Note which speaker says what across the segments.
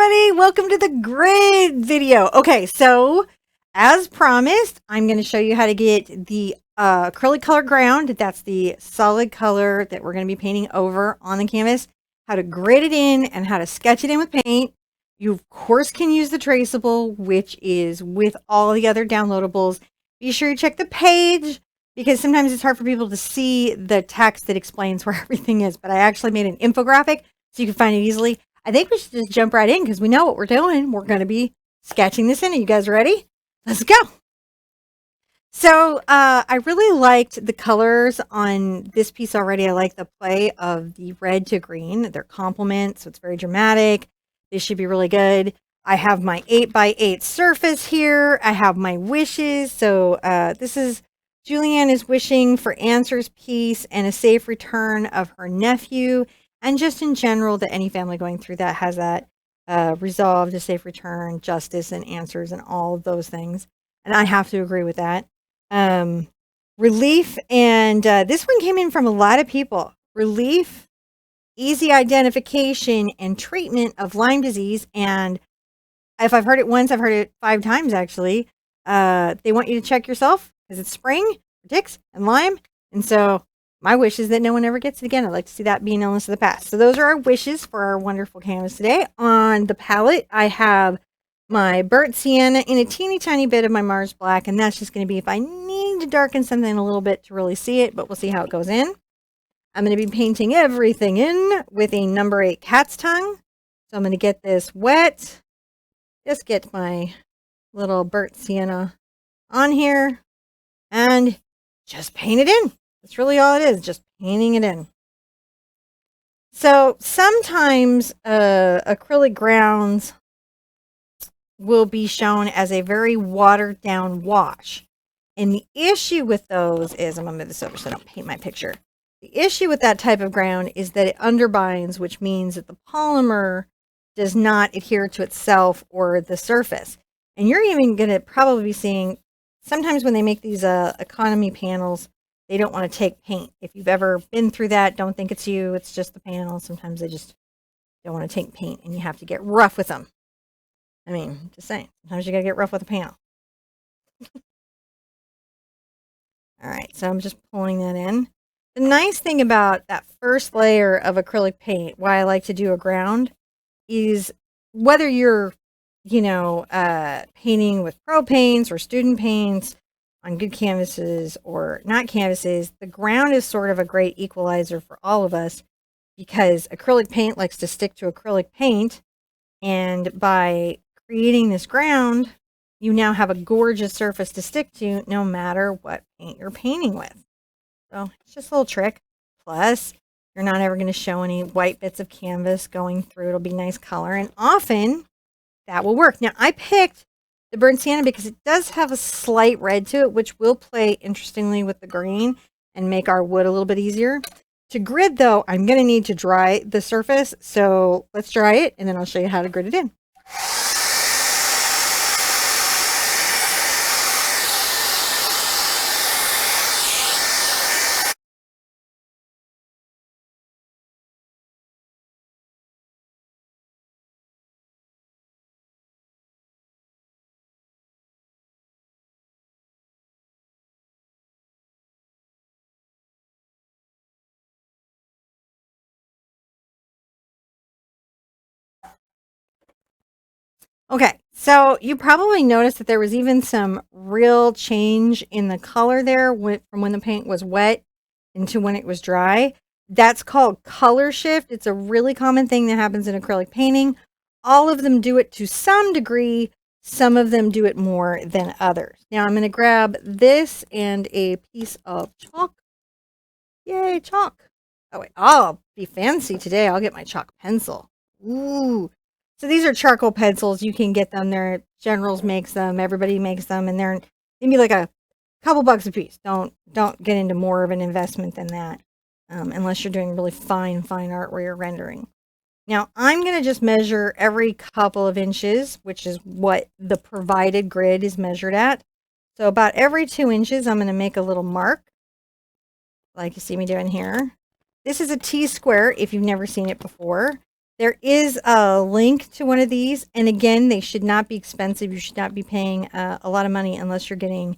Speaker 1: everybody, welcome to the grid video. Okay, so as promised, I'm going to show you how to get the acrylic color ground. That's the solid color that we're going to be painting over on the canvas, how to grid it in and how to sketch it in with paint. You of course can use the traceable, which is with all the other downloadables. Be sure you check the page because sometimes it's hard for people to see the text that explains where everything is, but I actually made an infographic so you can find it easily. I think we should just jump right in because we know what we're doing. We're going to be sketching this in. Are you guys ready? Let's go. So I really liked the colors on this piece already. I like the play of the red to green. They're complement, so it's very dramatic. This should be really good. I have my 8x8 surface here. I have my wishes. So this is Julianne is wishing for answers, peace, and a safe return of her nephew. And just in general, that any family going through that has that resolved, a safe return, justice, and answers, and all of those things. And I have to agree with that. Relief, and this one came in from a lot of people. Relief, easy identification, and treatment of Lyme disease. And if I've heard it once, I've heard it 5 times actually. They want you to check yourself because it's spring, ticks, and Lyme. And so my wish is that no one ever gets it again. I'd like to see that be an illness of the past. So those are our wishes for our wonderful canvas today. On the palette, I have my burnt sienna and a teeny tiny bit of my Mars black. And that's just going to be if I need to darken something a little bit to really see it, but we'll see how it goes in. I'm going to be painting everything in with a number 8 cat's tongue. So I'm going to get this wet. Just get my little burnt sienna on here and just paint it in. That's really all it is, just painting it in. So sometimes acrylic grounds will be shown as a very watered down wash. And the issue with those is, I'm going to move this over so I don't paint my picture. The issue with that type of ground is that it underbinds, which means that the polymer does not adhere to itself or the surface. And you're even going to probably be seeing, sometimes when they make these economy panels, they don't want to take paint. If you've ever been through that, don't think it's you. It's just the panel. Sometimes they just don't want to take paint and you have to get rough with them. I mean, just saying. Sometimes you got to get rough with a panel. All right, so I'm just pulling that in. The nice thing about that first layer of acrylic paint, why I like to do a ground, is whether you're, painting with pro paints or student paints, on good canvases or not canvases, the ground is sort of a great equalizer for all of us because acrylic paint likes to stick to acrylic paint. And by creating this ground, you now have a gorgeous surface to stick to no matter what paint you're painting with. So it's just a little trick. Plus, you're not ever going to show any white bits of canvas going through. It'll be nice color. And often that will work. Now, I picked the burnt sienna because it does have a slight red to it, which will play interestingly with the green and make our wood a little bit easier. To grid though, I'm going to need to dry the surface. So let's dry it and then I'll show you how to grid it in. Okay, so you probably noticed that there was even some real change in the color there from when the paint was wet into when it was dry. That's called color shift. It's a really common thing that happens in acrylic painting. All of them do it to some degree. Some of them do it more than others. Now I'm going to grab this and a piece of chalk. Yay, chalk. Oh, wait, I'll be fancy today. I'll get my chalk pencil. Ooh. So these are charcoal pencils. You can get them there. Generals makes them. Everybody makes them, and they're maybe like a couple bucks a piece. Don't get into more of an investment than that, unless you're doing really fine art where you're rendering. Now I'm going to just measure every couple of inches, which is what the provided grid is measured at. So about every 2 inches, I'm going to make a little mark, like you see me doing here. This is a T-square if you've never seen it before. There is a link to one of these. And again, they should not be expensive. You should not be paying a lot of money unless you're getting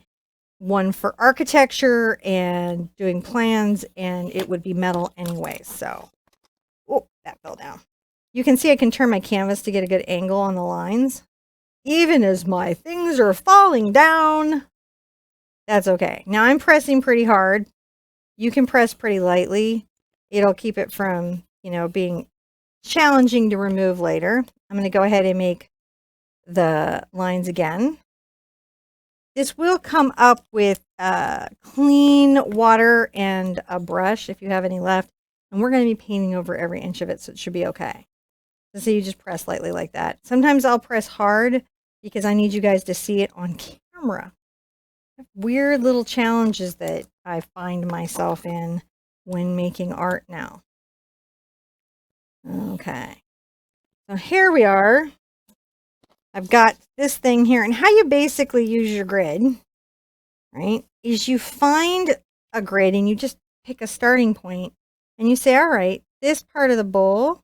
Speaker 1: one for architecture and doing plans, and it would be metal anyway. So, oh, that fell down. You can see I can turn my canvas to get a good angle on the lines. Even as my things are falling down. That's okay. Now I'm pressing pretty hard. You can press pretty lightly. It'll keep it from, being challenging to remove later. I'm going to go ahead and make the lines again. This will come up with clean water and a brush if you have any left. And we're going to be painting over every inch of it, so it should be okay. So you just press lightly like that. Sometimes I'll press hard because I need you guys to see it on camera. Weird little challenges that I find myself in when making art now. Okay. So here we are. I've got this thing here, and how you basically use your grid, right, is you find a grid and you just pick a starting point and you say, all right, this part of the bowl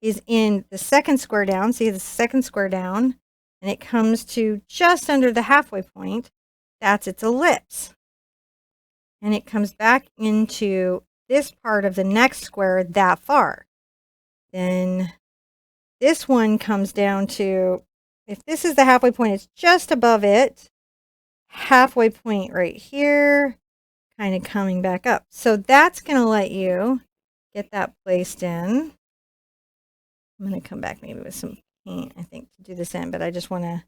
Speaker 1: is in the second square down. See the second square down, and it comes to just under the halfway point. That's its ellipse. And it comes back into this part of the next square that far. Then this one comes down to, if this is the halfway point, it's just above it. Halfway point right here, kind of coming back up. So that's going to let you get that placed in. I'm going to come back maybe with some paint, I think, to do this end, but I just want to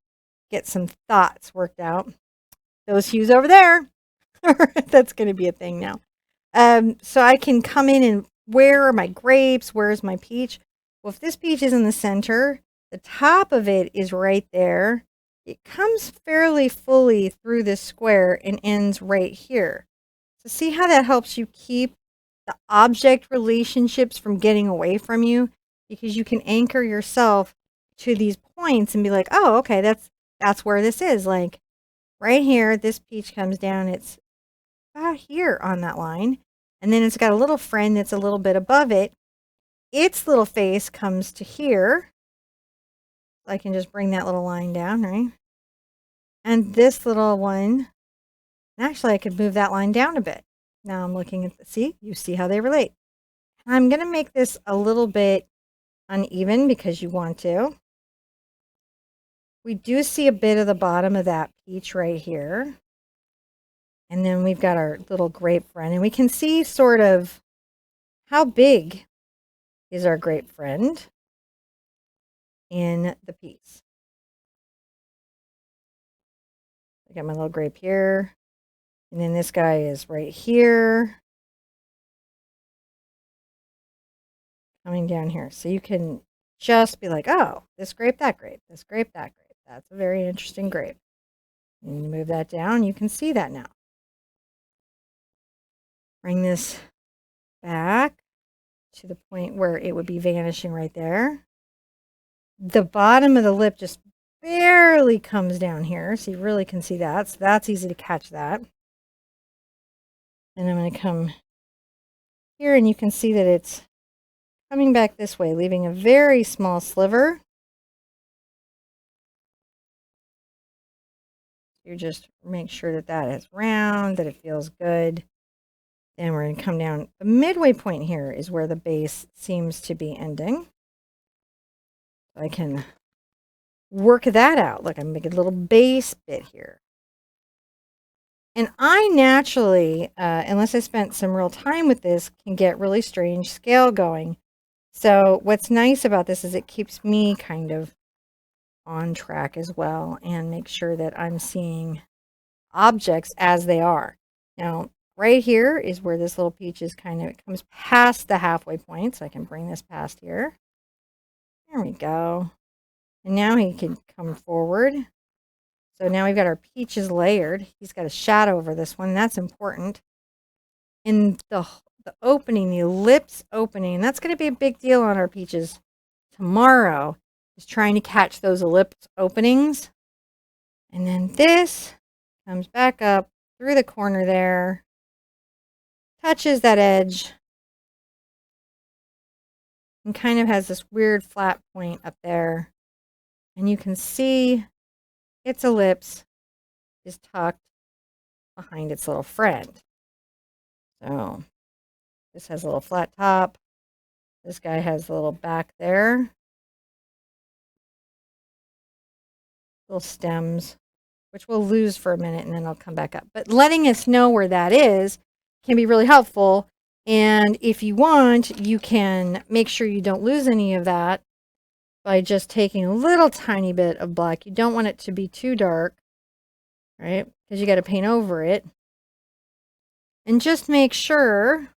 Speaker 1: get some thoughts worked out. Those hues over there, that's going to be a thing now. So I can come in and where are my grapes? Where's my peach? Well, if this peach is in the center, the top of it is right there. It comes fairly fully through this square and ends right here. So see how that helps you keep the object relationships from getting away from you? Because you can anchor yourself to these points and be like, oh, okay, that's where this is. Like right here, this peach comes down. It's about here on that line. And then it's got a little friend that's a little bit above it. Its little face comes to here. I can just bring that little line down, right? And this little one, actually I could move that line down a bit. Now I'm looking at you see how they relate. I'm going to make this a little bit uneven because you want to. We do see a bit of the bottom of that peach right here. And then we've got our little grape friend, and we can see sort of how big is our grape friend in the piece. I got my little grape here, and then this guy is right here, coming down here. So you can just be like, oh, this grape, that grape, this grape, that grape. That's a very interesting grape. And you move that down, you can see that now. Bring this back to the point where it would be vanishing right there. The bottom of the lip just barely comes down here, so you really can see that. So that's easy to catch that. And I'm going to come here, and you can see that it's coming back this way, leaving a very small sliver. You just make sure that that is round, that it feels good. Then we're going to come down. The midway point here is where the base seems to be ending. I can work that out. Look, I'm making a little base bit here. And I naturally, unless I spent some real time with this, can get really strange scale going. So what's nice about this is it keeps me kind of on track as well and make sure that I'm seeing objects as they are. Now, right here is where this little peach is it comes past the halfway point. So I can bring this past here. There we go. And now he can come forward. So now we've got our peaches layered. He's got a shadow over this one. That's important. And the opening, the ellipse opening, that's going to be a big deal on our peaches tomorrow, is trying to catch those ellipse openings. And then this comes back up through the corner there, touches that edge, and kind of has this weird flat point up there. And you can see its ellipse is tucked behind its little friend. So this has a little flat top. This guy has a little back there. Little stems, which we'll lose for a minute and then I'll come back up. But letting us know where that is can be really helpful. And if you want, you can make sure you don't lose any of that by just taking a little tiny bit of black. You don't want it to be too dark, right? Because you got to paint over it. And just make sure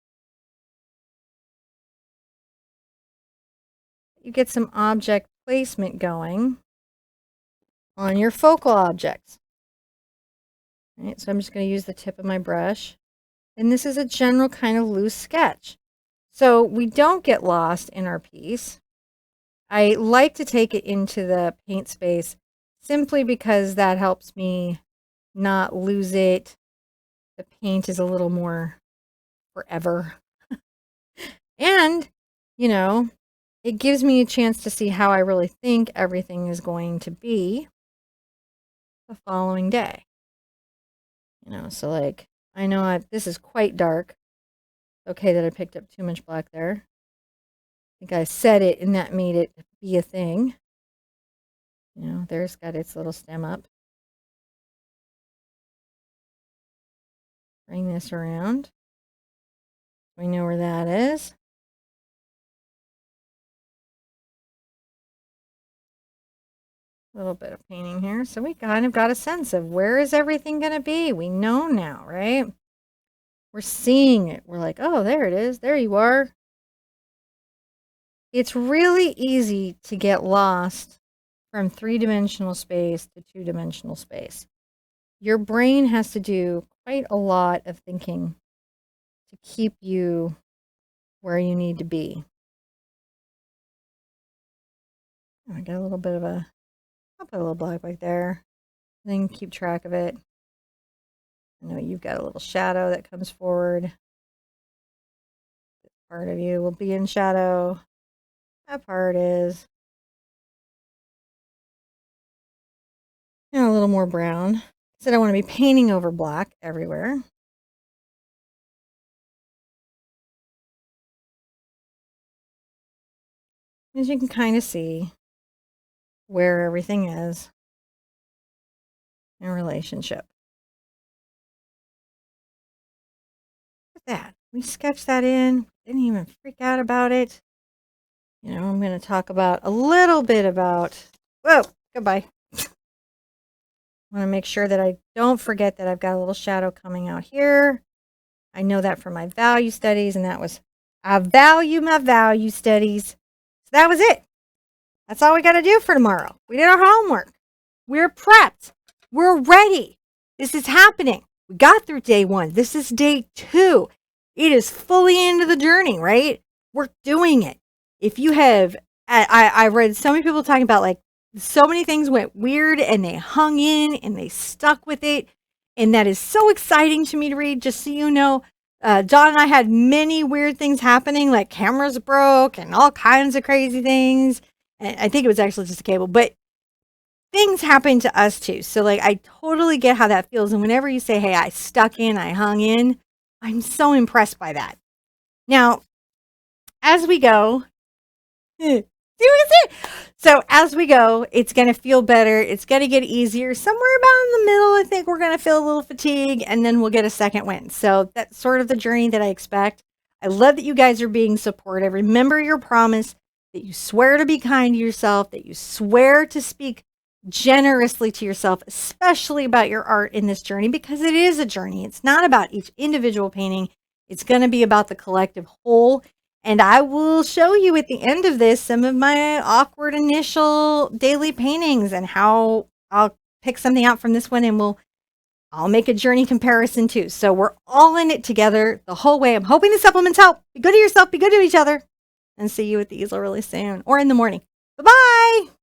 Speaker 1: you get some object placement going on your focal objects. All right, so I'm just going to use the tip of my brush. And this is a general kind of loose sketch. So we don't get lost in our piece. I like to take it into the paint space simply because that helps me not lose it. The paint is a little more forever. And, you know, it gives me a chance to see how I really think everything is going to be the following day. You know, so like, I know this is quite dark. Okay that I picked up too much black there. I think I said it and that made it be a thing. You know, there's got its little stem up. Bring this around. We know where that is. A little bit of painting here. So we kind of got a sense of where is everything going to be. We know now, right? We're seeing it. We're like, oh, there it is. There you are. It's really easy to get lost from three-dimensional space to two-dimensional space. Your brain has to do quite a lot of thinking to keep you where you need to be. I got a little bit of a, I'll put a little black right there, then keep track of it. I know you've got a little shadow that comes forward. This part of you will be in shadow. That part is. And a little more brown. I said I want to be painting over black everywhere. As you can kind of see where everything is in relationship. Look at that. We sketched that in. Didn't even freak out about it. You know, I'm going to talk about a little bit about, whoa, goodbye. I want to make sure that I don't forget that I've got a little shadow coming out here. I know that from my value studies, and that was, I value my value studies. So that was it. That's all we got to do for tomorrow. We did our homework. We're prepped. We're ready. This is happening. We got through day 1. This is day 2. It is fully into the journey, right? We're doing it. If you have, I read so many people talking about like so many things went weird and they hung in and they stuck with it. And that is so exciting to me to read. Just so you know, Dawn and I had many weird things happening, like cameras broke and all kinds of crazy things. And I think it was actually just a cable, but things happen to us too. So like, I totally get how that feels. And whenever you say, hey, I stuck in, I hung in, I'm so impressed by that. Now, as we go, so as we go, it's going to feel better. It's going to get easier. Somewhere about in the middle, I think we're going to feel a little fatigue, and then we'll get a second win. So that's sort of the journey that I expect. I love that you guys are being supportive. Remember your promise that you swear to be kind to yourself, that you swear to speak generously to yourself, especially about your art in this journey, because it is a journey. It's not about each individual painting. It's going to be about the collective whole. And I will show you at the end of this some of my awkward initial daily paintings and how I'll pick something out from this one, and I'll make a journey comparison too. So we're all in it together the whole way. I'm hoping the supplements help. Be good to yourself, be good to each other, and see you at the easel really soon or in the morning. Bye-bye.